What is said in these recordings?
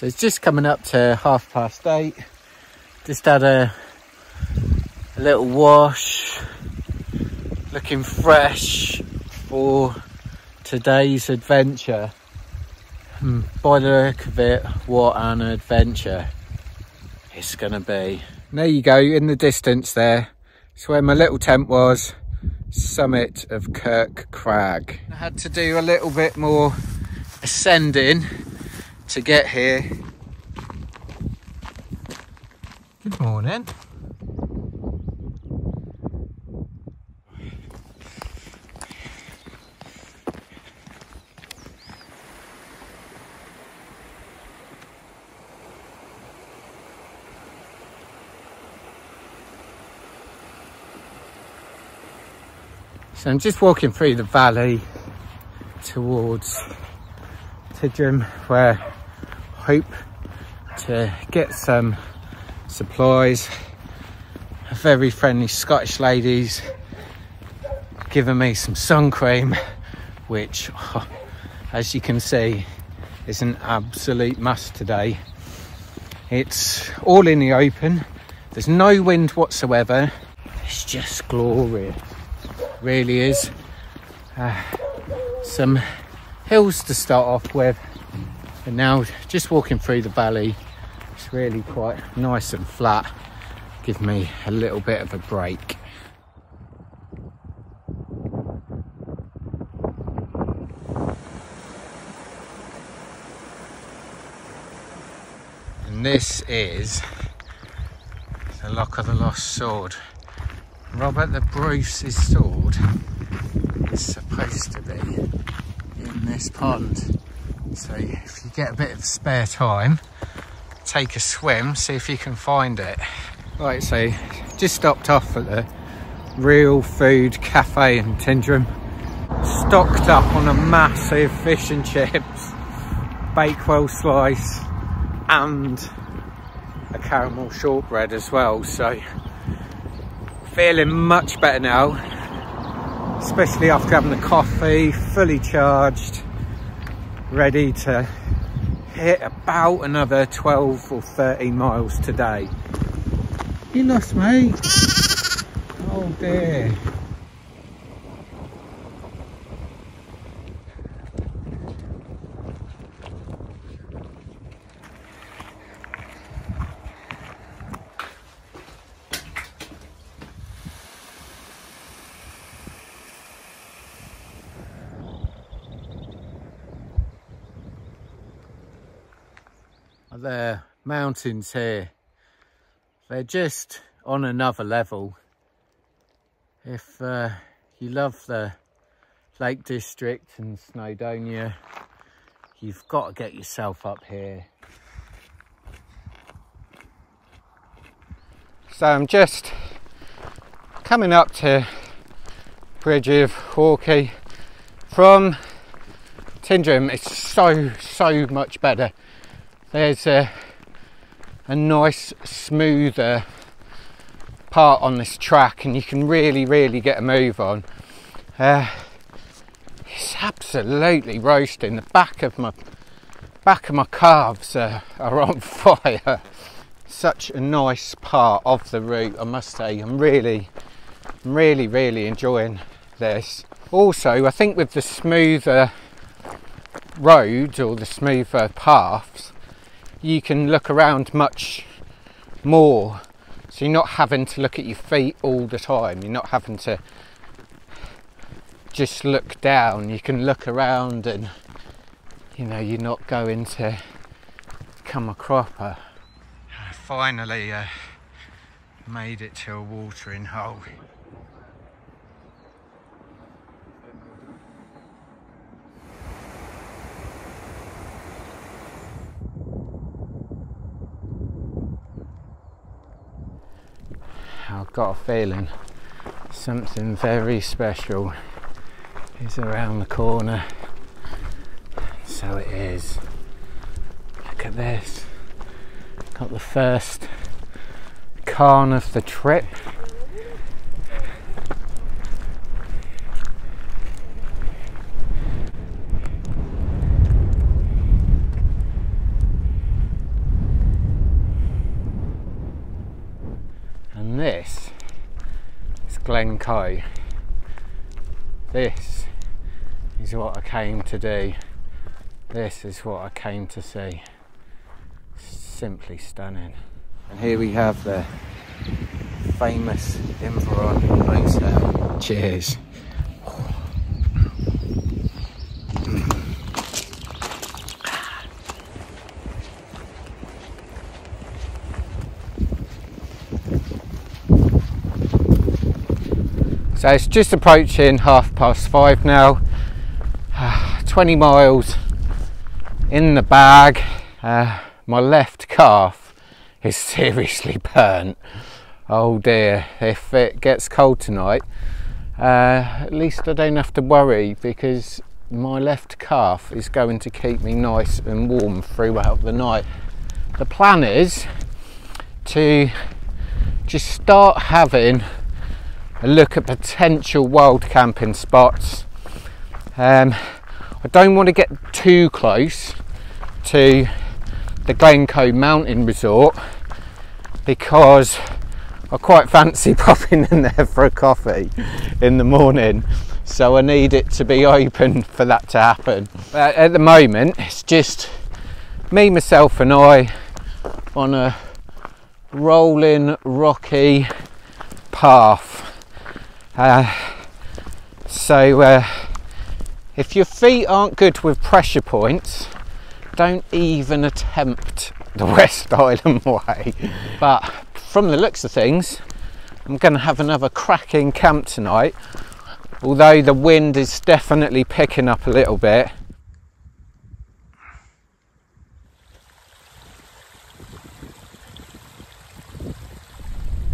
So it's just coming up to 8:30. Just had a little wash, looking fresh for today's adventure. By the look of it, what an adventure it's gonna be. There you go, in the distance there, it's where my little tent was, summit of Kirk Crag. I had to do a little bit more ascending to get here. Good morning. So I'm just walking through the valley towards Tyndrum, where I hope to get some supplies. A very friendly Scottish ladies giving me some sun cream, which, as you can see, is an absolute must today. It's all in the open, there's no wind whatsoever, it's just glorious. Really is. Some hills to start off with, and now just walking through the valley, it's really quite nice and flat, give me a little bit of a break. And this is the Loch of the Lost Sword. Robert the Bruce's sword is supposed to be in this pond. So if you get a bit of spare time, take a swim, see if you can find it. Right, so just stopped off at the Real Food Cafe in Tyndrum. Stocked up on a massive fish and chips, Bakewell slice and a caramel shortbread as well. So feeling much better now, especially after having the coffee, fully charged, ready to hit about another 12 or 13 miles today. You lost me. Oh dear. The mountains here, they're just on another level. If you love the Lake District and Snowdonia, you've got to get yourself up here. So I'm just coming up to Bhuiridh of Orchy from Tyndrum. It's so much better. There's a nice smoother part on this track, and you can really get a move on. It's absolutely roasting. The back of my calves are on fire. Such a nice part of the route, I must say. I'm really enjoying this. Also, I think with the smoother roads or the smoother paths, you can look around much more, so you're not having to look at your feet all the time. You're not having to just look down. You can look around, and you know, you're not going to come a cropper. I finally made it to a watering hole. I've got a feeling something very special is around the corner. So it is. Look at this. Got the first cairn of the trip. Glen Coe. This is what I came to do. This is what I came to see. Simply stunning. And here we have the famous Inveroran Hotel. Cheers. So it's just approaching 5:30 now. 20 miles in the bag. My left calf is seriously burnt. Oh dear, if it gets cold tonight, at least I don't have to worry, because my left calf is going to keep me nice and warm throughout the night. The plan is to just start having a look at potential wild camping spots. I don't want to get too close to the Glen Coe mountain resort, because I quite fancy popping in there for a coffee in the morning, so I need it to be open for that to happen. But at the moment it's just me, myself and I on a rolling rocky path. So if your feet aren't good with pressure points, don't even attempt the West Highland Way. But from the looks of things, I'm going to have another cracking camp tonight, although the wind is definitely picking up a little bit.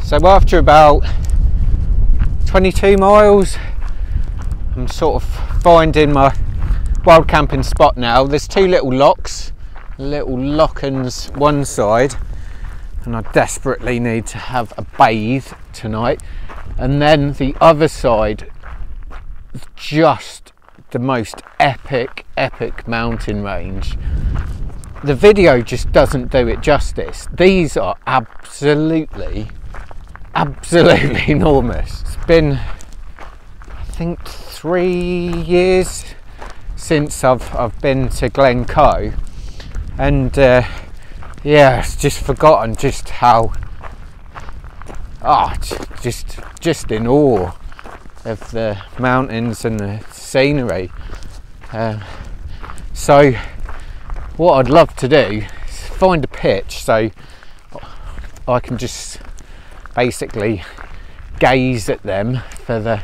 So after about 22 miles, I'm sort of finding my wild camping spot now. There's two little locks, little lock-ins one side, and I desperately need to have a bathe tonight. And then the other side is just the most epic mountain range. The video just doesn't do it justice. These are absolutely enormous. It's been, I think, 3 years since I've been to Glen Coe, and yeah, it's just forgotten just how just in awe of the mountains and the scenery. So what I'd love to do is find a pitch so I can just basically gaze at them for the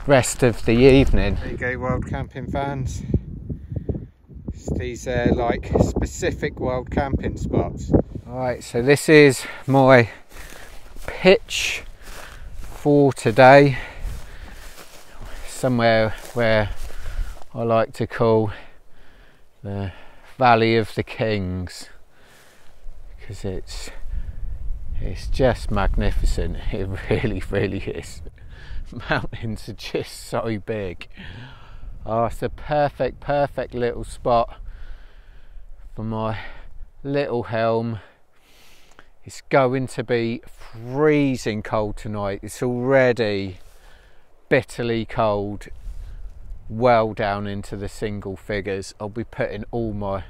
rest of the evening. There you go, wild camping fans. These are like specific wild camping spots. Alright, so this is my pitch for today. Somewhere where I like to call the Valley of the Kings, because it's just magnificent. It really is. Mountains are just so big. Oh, it's a perfect little spot for my little helm. It's going to be freezing cold tonight. It's already bitterly cold, well down into the single figures. I'll be putting all my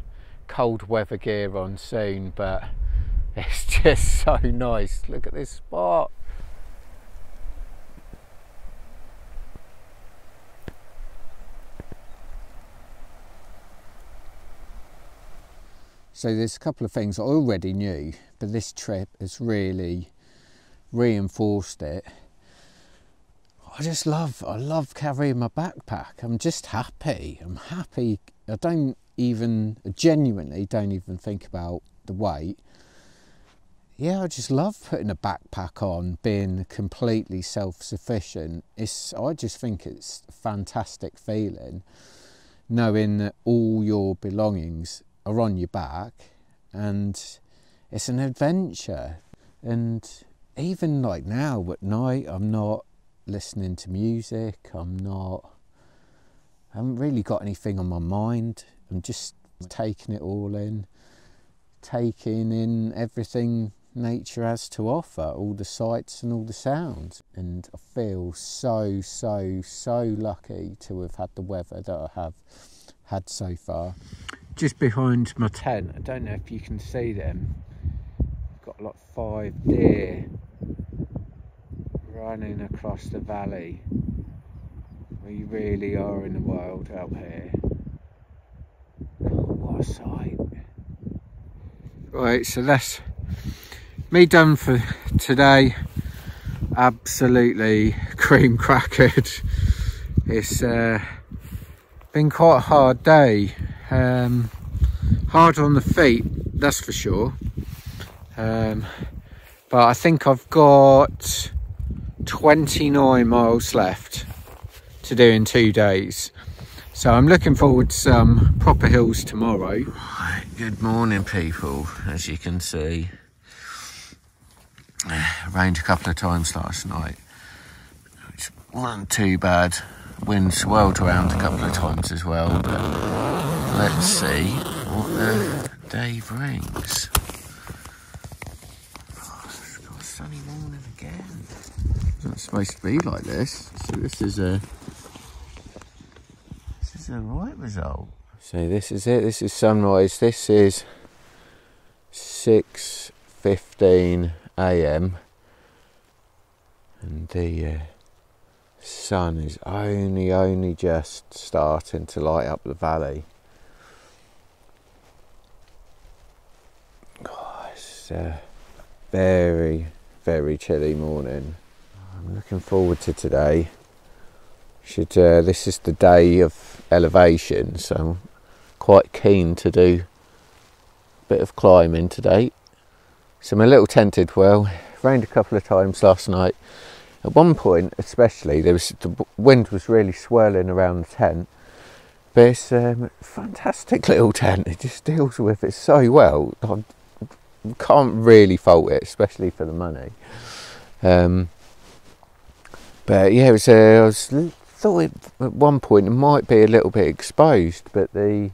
cold weather gear on soon, but it's just so nice. Look at this spot. So there's a couple of things I already knew, but this trip has really reinforced it. I love carrying my backpack. I'm just happy. I'm happy. I genuinely don't even think about the weight. Yeah, I just love putting a backpack on, being completely self-sufficient. I just think it's a fantastic feeling, knowing that all your belongings are on your back, and it's an adventure. And even like now at night, I'm not listening to music, I haven't really got anything on my mind. I'm just taking it all in, taking in everything nature has to offer, all the sights and all the sounds. And I feel so lucky to have had the weather that I have had so far. Just behind my tent, I don't know if you can see them, I've got like 5 deer running across the valley. We really are in the wild out here. Oh, what a sight. Right, so that's me done for today. Absolutely cream crackered. It's been quite a hard day. Hard on the feet, that's for sure. But I think I've got 29 miles left to do in 2 days. So I'm looking forward to some proper hills tomorrow. Right, good morning people, as you can see. Rained a couple of times last night, which wasn't too bad. Wind swirled around a couple of times as well, but let's see what the day brings. Oh, it's got a sunny morning again. It's not supposed to be like this, so this is a right result. So this is it, this is sunrise. This is 6:15 AM and the sun is only just starting to light up the valley. Oh, it's a very chilly morning. I'm looking forward to today. This is the day of elevation, so I'm quite keen to do a bit of climbing today. So I'm a little tempted. Well, it rained a couple of times last night. At one point especially, the wind was really swirling around the tent, but it's a fantastic little tent. It just deals with it so well. I can't really fault it, especially for the money. But yeah, I thought at one point it might be a little bit exposed, but the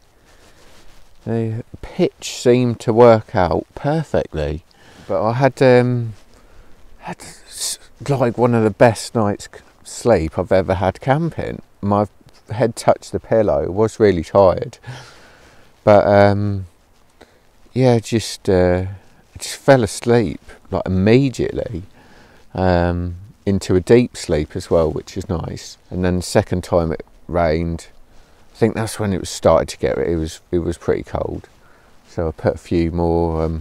pitch seemed to work out perfectly. But I had like one of the best nights sleep I've ever had camping. My head touched the pillow. I was really tired, but yeah, just fell asleep like immediately. Into a deep sleep as well, which is nice. And then the second time it rained, I think that's when it started to get, it was pretty cold. So I put a few more,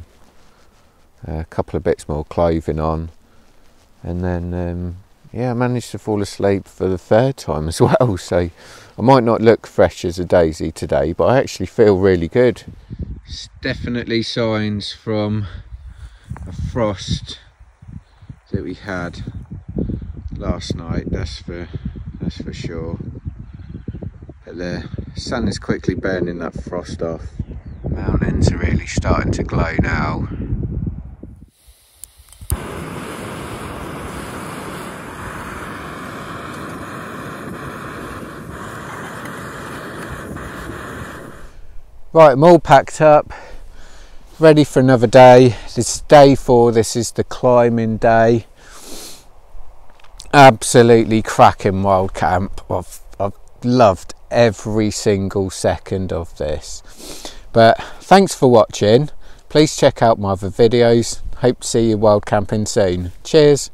a couple of bits more clothing on, and then yeah, I managed to fall asleep for the third time as well. So I might not look fresh as a daisy today, but I actually feel really good. It's definitely signs from a frost that we had last night, that's for sure. But the sun is quickly burning that frost off. The mountains are really starting to glow now. Right, I'm all packed up, ready for another day. This is day 4, this is the climbing day. Absolutely cracking wild camp. I've loved every single second of this. But thanks for watching. Please check out my other videos. Hope to see you wild camping soon. Cheers.